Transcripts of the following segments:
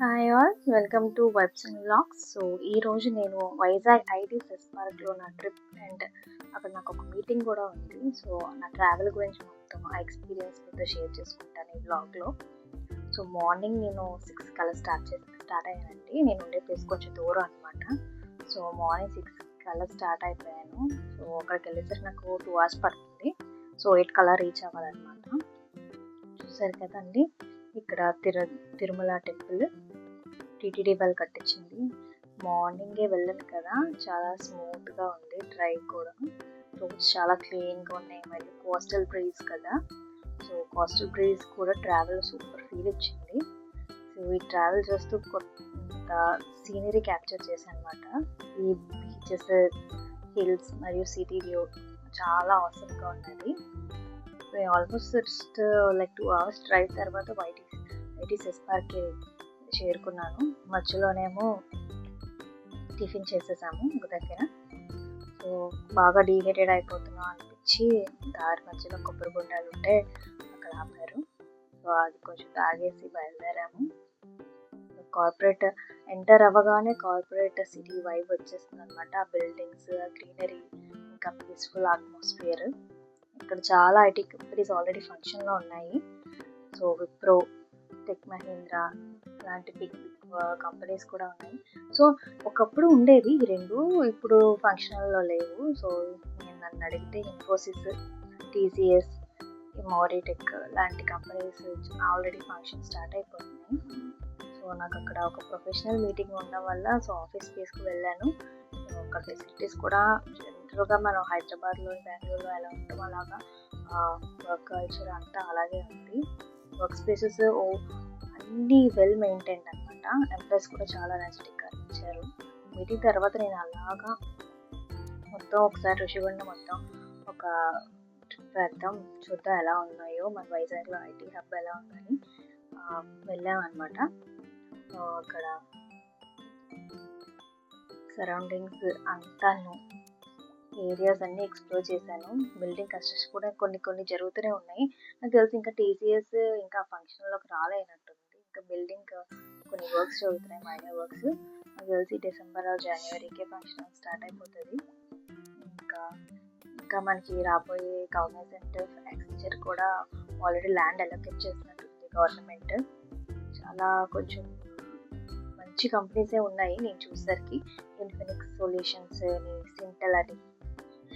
Hi all, welcome to vibes and vlogs. So ఈరోజు నేను Vizag IT cess పార్క్లో నా ట్రిప్ అండ్ అక్కడ నాకు ఒక మీటింగ్ కూడా ఉంది. సో నా ట్రావెల్ గురించి మొత్తం ఆ ఎక్స్పీరియన్స్ మీతో షేర్ చేసుకుంటాను ఈ వ్లాగ్లో. సో మార్నింగ్ నేను 6 కల్లా స్టార్ట్ అయ్యానండి. నేను ఉండే ప్లేస్ కొంచెం దూరం అనమాట. సో మార్నింగ్ 6 కల్లా స్టార్ట్ అయిపోయాను. సో అక్కడికి వెళ్ళేసరికి నాకు 2 hours పడుతుంది. సో 8 కల్లా రీచ్ అవ్వాలన్నమాట. చూసారు కదండి, ఇక్కడ తిరుమల టెంపుల్ టీటీడీ వాళ్ళు కట్టించింది. మార్నింగే వెళ్ళాను కదా, చాలా స్మూత్గా ఉంది, డ్రై కూడా. రోడ్స్ చాలా క్లీన్గా ఉన్నాయి. మరి కోస్టల్ బ్రీజ్ కదా, సో కోస్టల్ బ్రీజ్ కూడా ట్రావెల్ సూపర్ ఫీల్ ఇచ్చింది. సో ఈ ట్రావెల్ చేస్తూ కొంత సీనరీ క్యాప్చర్ చేశాను అనమాట. ఈ బీచెస్, హిల్స్ మరియు సిటీ వ్యూ చాలా అవసరంగా ఉన్నది. Almost just like 2 hours drive తర్వాత ఐటీ సెస్ పార్క్కి చేరుకున్నాను. మధ్యలోనేమో టిఫిన్ చేసేసాము ఒక దగ్గర. సో బాగా డీహైడ్రేట్ అయిపోతున్నాం అనిపించి దారి మధ్యలో కొబ్బరి బొండాలు ఉంటే అక్కడ ఆపారు. సో అది కొంచెం తాగేసి బయలుదేరాము. కార్పొరేట్ ఎంటర్ అవ్వగానే కార్పొరేట్ సిటీ వైబ్ వచ్చేస్తుంది అనమాట. ఆ బిల్డింగ్స్, గ్రీనరీ, ఇంకా పీస్ఫుల్ అట్మాస్ఫియర్. ఇక్కడ చాలా ఐటీ కంపెనీస్ ఆల్రెడీ ఫంక్షన్లో ఉన్నాయి. సో విప్రో, టెక్ మహీంద్రా లాంటి బిగ్ కంపెనీస్ కూడా ఉన్నాయి. సో ఒకప్పుడు ఉండేవి ఈ రెండు, ఇప్పుడు ఫంక్షనల్లో లేవు. సో నేను నన్ను అడిగితే ఇన్ఫోసిస్, టీసీఎస్, మోరీటెక్ లాంటి కంపెనీస్ ఆల్రెడీ ఫంక్షన్ స్టార్ట్ అయిపోతున్నాయి. సో నాకు అక్కడ ఒక ప్రొఫెషనల్ మీటింగ్ ఉండడం వల్ల సో ఆఫీస్ స్పేస్కి వెళ్ళాను. అక్కడ ఫెసిలిటీస్ కూడా జనరల్గా మనం హైదరాబాద్లో, బెంగళూరులో ఎలా ఉంటామో అలాగా వర్క్ కల్చర్ అంతా అలాగే ఉంది. వర్క్ స్పేసెస్ అన్నీ వెల్ మెయింటైన్డ్ అనమాట. ఎంప్లాయీస్ కూడా చాలా ఎనర్జెటిక్గా ఇచ్చారు. మీటింగ్ తర్వాత నేను అలాగా మొత్తం ఒకసారి ఋషికొండ మొత్తం ఒక ట్రిప్ వేద్దాం, చూద్దాం ఎలా ఉన్నాయో, మన వైజాగ్లో ఐటీ హబ్ ఎలా ఉందని వెళ్ళామన్నమాట. అక్కడ సరౌండింగ్స్ అంతాను, ఏరియాస్ అన్నీ ఎక్స్ప్లోర్ చేశాను. బిల్డింగ్ కన్స్ట్రక్షన్ కూడా కొన్ని జరుగుతూనే ఉన్నాయి. నాకు తెలిసి ఇంకా టీసీఎస్ ఇంకా ఫంక్షన్లోకి రాలేనట్టుంది. ఇంకా బిల్డింగ్ కొన్ని వర్క్స్ జరుగుతున్నాయి, మైనర్ వర్క్స్. నాకు తెలిసి డిసెంబర్ జనవరికి ఫంక్షన్ స్టార్ట్ అయిపోతుంది. ఇంకా మనకి రాబోయే కాగ్నిజెంట్, యాక్సెంచర్ కూడా ఆల్రెడీ ల్యాండ్ అలొకేట్ చేసినట్టుంది గవర్నమెంట్. చాలా కొంచెం మంచి కంపెనీసే ఉన్నాయి నేను చూసేసరికి. ఇన్ఫినిక్స్ సొల్యూషన్స్ అని, సింటెల్ అని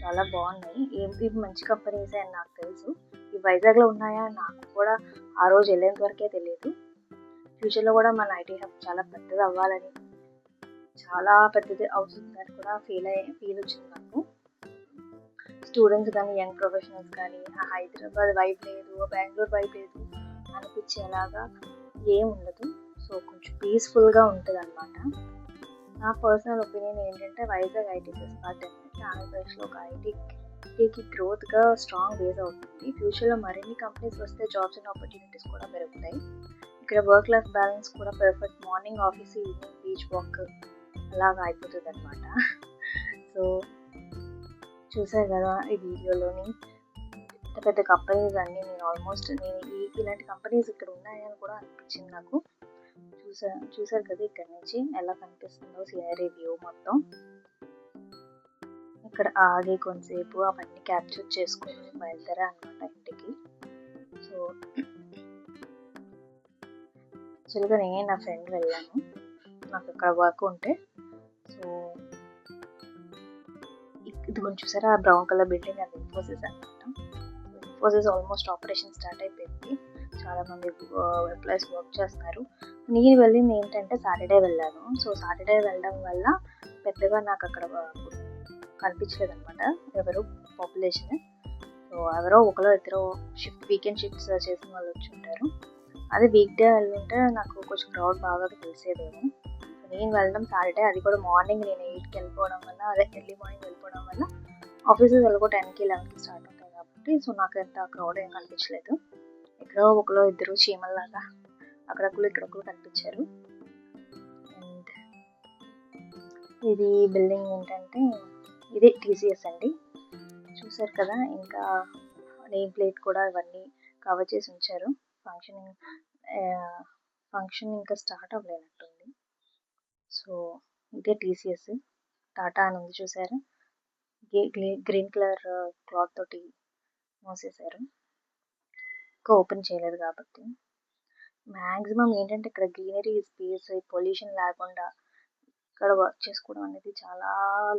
చాలా బాగున్నాయి. ఇవి మంచి కంపెనీసే అని నాకు తెలుసు. ఈ వైజాగ్లో ఉన్నాయా నాకు కూడా ఆ రోజు వెళ్ళేంత వరకే తెలియదు. ఫ్యూచర్లో కూడా మన ఐటీ హబ్ చాలా పెద్దది అవ్వాలని, చాలా పెద్దది అవుతుందని కూడా ఫీల్ వచ్చింది నాకు. స్టూడెంట్స్ కానీ, యంగ్ ప్రొఫెషనల్స్ కానీ హైదరాబాద్ వైబ్ లేదు, బెంగళూరు వైబ్ లేదు అనిపించేలాగా ఏం ఉండదు. సో కొంచెం పీస్ఫుల్గా ఉంటుంది అనమాట. నా పర్సనల్ ఒపీనియన్ ఏంటంటే వైజాగ్ ఐటీ సెస్ పార్క్ అనేది ఆంధ్రప్రదేశ్లో ఒక ఐటీకి గ్రోత్గా స్ట్రాంగ్ బేస్ అవుతుంది. ఫ్యూచర్లో మరిన్ని కంపెనీస్ వస్తే జాబ్స్ అండ్ ఆపర్చునిటీస్ కూడా పెరుగుతాయి. ఇక్కడ వర్క్ లైఫ్ బ్యాలెన్స్ కూడా perfect. Morning office, evening beach walk అలాగా అయిపోతుంది అనమాట. సో చూసారు కదా ఈ వీడియోలోని పెద్ద పెద్ద కంపెనీస్ అన్నీ. నేను ఇలాంటి కంపెనీస్ ఇక్కడ ఉన్నాయని కూడా అనిపించింది నాకు. చూసారు కదా ఇక్కడ నుంచి ఎలా కనిపిస్తుందో సీనరీ వ్యూ మొత్తం. ఇక్కడ ఆగి కొంతసేపు అవన్నీ క్యాప్చర్ చేసుకొని బయలుదేరా అనమాట ఇంటికి. సో యాక్చువల్గా నేను నా ఫ్రెండ్ వెళ్ళాను, నాకు అక్కడ వర్క్ ఉంటే. సో ఇది కొంచెం చూసారా, బ్రౌన్ కలర్ బిల్డింగ్, అది ఇన్ఫోసిస్ అనమాట. ఇన్ఫోసిస్ ఆల్మోస్ట్ ఆపరేషన్ స్టార్ట్ అయిపోయింది. చాలామంది ఎంప్లాయీస్ వర్క్ చేస్తున్నారు. నేను వెళ్ళింది ఏంటంటే సాటర్డే వెళ్ళాను. సో సాటర్డే వెళ్ళడం వల్ల పెద్దగా నాకు అక్కడ కనిపించలేదు అనమాట ఎవరు పాపులేషన్. సో ఎవరో ఒకరో ఇద్దరు వీకెండ్ షిఫ్ట్స్ చేసిన వాళ్ళు వచ్చి ఉంటారు. అదే వీక్ డే వెళ్ళుంటే నాకు కొంచెం క్రౌడ్ బాగా తెలిసేదేమో. నేను వెళ్ళడం సాటర్డే, అది కూడా మార్నింగ్. నేను 8కి వెళ్ళిపోవడం వల్ల, అదే ఎర్లీ మార్నింగ్ వెళ్ళిపోవడం వల్ల ఆఫీసెస్ వెళ్ళకో 10కి 11కి స్టార్ట్ అవుతాయి కాబట్టి సో నాకు ఎంత క్రౌడ్ ఏం కనిపించలేదు. ఎక్కడో ఒకరో ఇద్దరు చీమల్లాగా అక్కడొకరు ఇక్కడొకరు కనిపించారు. అండ్ ఇది బిల్డింగ్ ఏంటంటే ఇది టీసీఎస్ అండి. చూసారు కదా, ఇంకా నేమ్ ప్లేట్ కూడా ఇవన్నీ కవర్ చేసి ఉంచారు. ఫంక్షన్ ఇంకా స్టార్ట్ అవ్వలేనట్టుంది. సో ఇదే టీసీఎస్. టాటా అని ఉంది చూసారా, గ్రీన్ కలర్ క్లాత్ తోటి మూసేశారు, ఇంకా ఓపెన్ చేయలేదు కాబట్టి. మ్యాక్సిమం ఏంటంటే ఇక్కడ గ్రీనరీ స్పేస్ పొల్యూషన్ లేకుండా ఇక్కడ వర్క్ చేసుకోవడం అనేది చాలా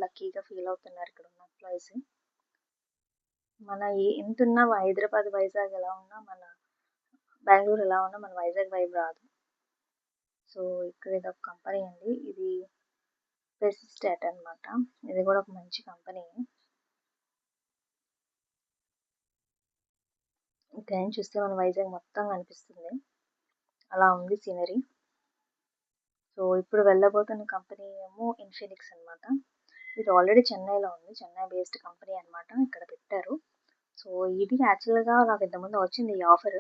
లక్కీగా ఫీల్ అవుతున్నారు ఇక్కడ ఉన్న ఎంప్లాయీస్. మన ఎంత ఉన్నా హైదరాబాద్ వైజాగ్ ఎలా ఉన్నా, మన బెంగళూరు ఎలా ఉన్నా మన వైజాగ్ వైబ్ రాదు. సో ఇక్కడ ఇది ఒక కంపెనీ అండి, ఇది పెసిస్టాట్ అనమాట. ఇది కూడా ఒక మంచి కంపెనీ. ఇక్కడ నుంచి చూస్తే మన వైజాగ్ మొత్తం కనిపిస్తుంది, అలా ఉంది సీనరీ. సో ఇప్పుడు వెళ్ళబోతున్న కంపెనీ ఏమో ఇన్ఫినిక్స్ అనమాట. ఇది ఆల్రెడీ చెన్నైలో ఉంది, చెన్నై బేస్డ్ కంపెనీ అనమాట, ఇక్కడ పెట్టారు. సో ఇది యాక్చువల్గా నాకు ఇంతకుముందు వచ్చింది ఈ ఆఫర్.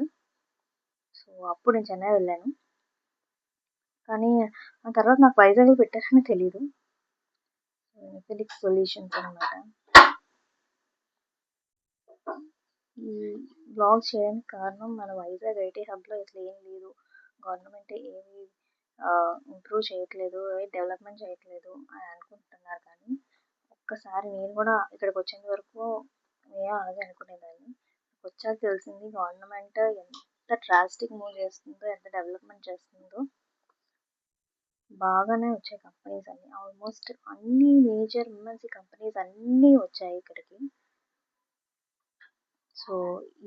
సో అప్పుడు నేను చెన్నై వెళ్ళాను, కానీ ఆ తర్వాత నాకు వైజాగ్లో పెట్టారని తెలీదు. ఇన్ఫినిక్స్ సొల్యూషన్స్ అనమాట. ఈ బ్లాగ్ చేయడానికి కారణం మన వైజాగ్ ఐటీ హబ్లో ఇట్లా ఏం లేదు, గవర్నమెంట్ ఏమి ఇంప్రూవ్ చేయట్లేదు, డెవలప్మెంట్ చేయట్లేదు అని అనుకుంటున్నారు. కానీ ఒక్కసారి నేను కూడా ఇక్కడికి వచ్చేంత వరకు నేను అలాగే అనుకునేదాన్ని. వచ్చాక తెలిసింది గవర్నమెంట్ ఎంత డ్రాస్టిక్ మూవ్ చేస్తుందో, ఎంత డెవలప్మెంట్ చేస్తుందో. బాగానే వచ్చాయి కంపెనీస్ అన్ని, ఆల్మోస్ట్ అన్ని మేజర్ ఎంఎన్సీ కంపెనీస్ అన్నీ వచ్చాయి ఇక్కడికి. సో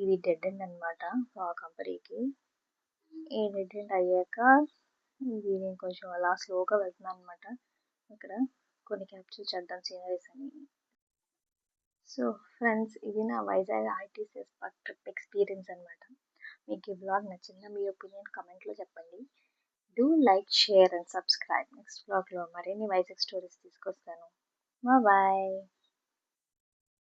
ఇది డెడ్ ఎండ్ అనమాట ఆ కంపెనీకి. ఈ డెడ్ ఎండ్ అయ్యాక ఇది నేను కొంచెం అలా స్లోగా వెళ్తున్నాను అనమాట. ఇక్కడ కొన్ని క్యాప్చర్ చేద్దాం సీనరీస్ అని. సో ఫ్రెండ్స్, ఇది నా Vizag ITCS park trip experience అనమాట. మీకు ఈ బ్లాగ్ నచ్చిందా? మీ ఒపీనియన్ కమెంట్లో చెప్పండి. Do like, share and subscribe. Next బ్లాగ్లో మరిన్ని వైజాగ్ స్టోరీస్ తీసుకొస్తాను. బాయ్.